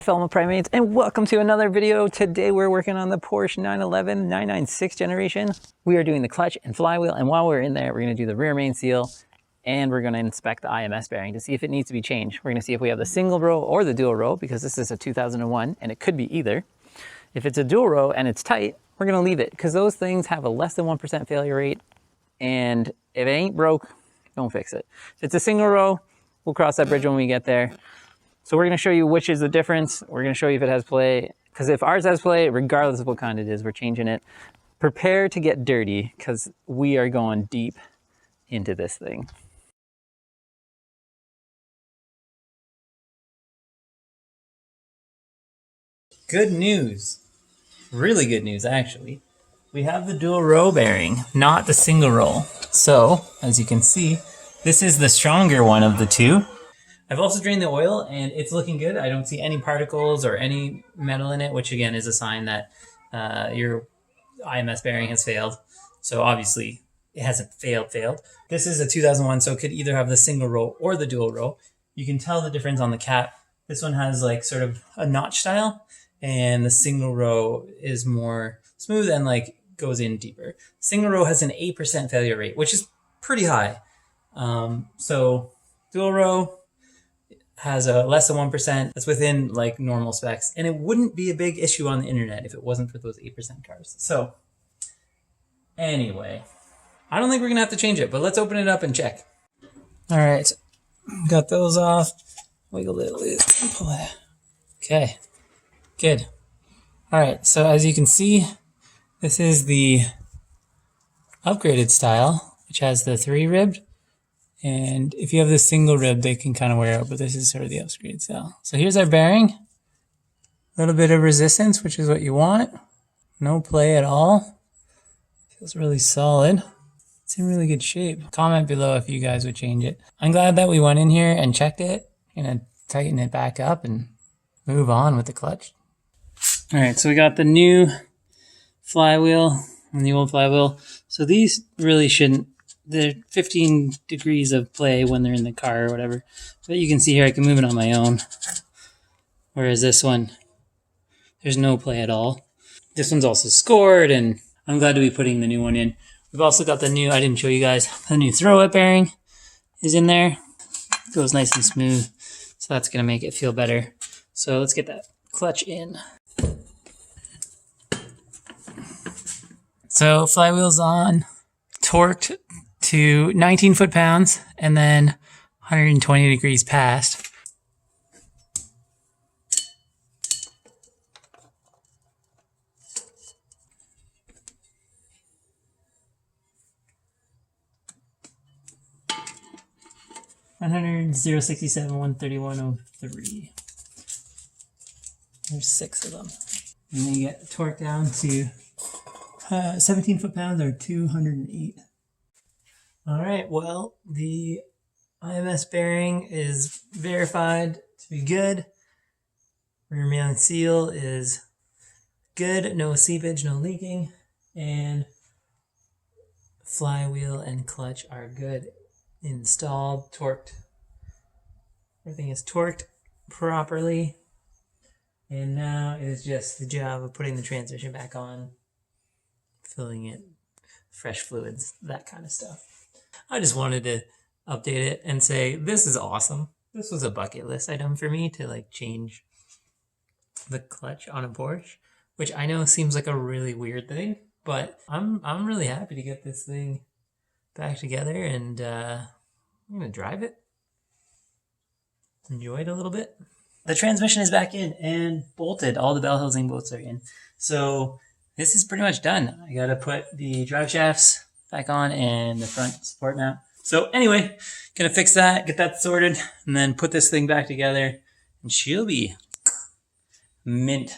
Fellow primates, and welcome to another video. Today we're working on the Porsche 911 996 generation. We are doing the clutch and flywheel, and while we're in there, we're going to do the rear main seal, and we're going to inspect the IMS bearing to see if it needs to be changed. We're going to see if we have the single row or the dual row, because this is a 2001 and it could be either. If it's a dual row and it's tight, we're going to leave it, because those things have a less than 1% failure rate, and if it ain't broke, don't fix it. If it's a single row, we'll cross that bridge when we get there. So we're going to show you which is the difference. We're going to show you if it has play, because if ours has play, regardless of what kind it is, we're changing it. Prepare to get dirty, because we are going deep into this thing. Good news. Really good news, actually. We have the dual row bearing, not the single row. So, as you can see, this is the stronger one of the two. I've also drained the oil and it's looking good. I don't see any particles or any metal in it, which again is a sign that your IMS bearing has failed. So obviously it hasn't failed. This is a 2001, so it could either have the single row or the dual row. You can tell the difference on the cap. This one has like sort of a notch style, and the single row is more smooth and like goes in deeper. Single row has an 8% failure rate, which is pretty high. So dual row has a less than 1%. That's within like normal specs, and it wouldn't be a big issue on the internet if it wasn't for those 8% cars. So anyway, I don't think we're gonna have to change it, but let's open it up and check. All right, got those off. Wiggle it loose and pull it. Okay, good. All right, so as you can see, this is the upgraded style, which has the 3-ribbed. And if you have the single rib, they can kind of wear out, but this is sort of the upgraded style. So here's our bearing. A little bit of resistance, which is what you want. No play at all. Feels really solid. It's in really good shape. Comment below if you guys would change it. I'm glad that we went in here and checked it. Gonna tighten it back up and move on with the clutch. All right, so we got the new flywheel and the old flywheel. So these really shouldn't. They're 15 degrees of play when they're in the car or whatever. But you can see here I can move it on my own. Whereas this one, there's no play at all. This one's also scored, and I'm glad to be putting the new one in. We've also got the new, I didn't show you guys, the new throw-it bearing is in there. It goes nice and smooth. So that's going to make it feel better. So let's get that clutch in. So flywheel's on, torqued to 19 foot-pounds, and then 120 degrees past. (067, 131.03). There's 6 of them. And then you get torque down to 17 foot-pounds or 208. All right, well, the IMS bearing is verified to be good. Rear main seal is good, no seepage, no leaking, and flywheel and clutch are good. Installed, torqued. Everything is torqued properly. And now it is just the job of putting the transmission back on, filling it, fresh fluids, that kind of stuff. I just wanted to update it and say, this is awesome. This was a bucket list item for me to like change the clutch on a Porsche, which I know seems like a really weird thing, but I'm really happy to get this thing back together, and I'm gonna drive it, enjoy it a little bit. The transmission is back in and bolted. All the bell housing bolts are in. So this is pretty much done. I gotta put the drive shafts back on and the front support mount. So anyway, gonna fix that, get that sorted, and then put this thing back together, and she'll be mint.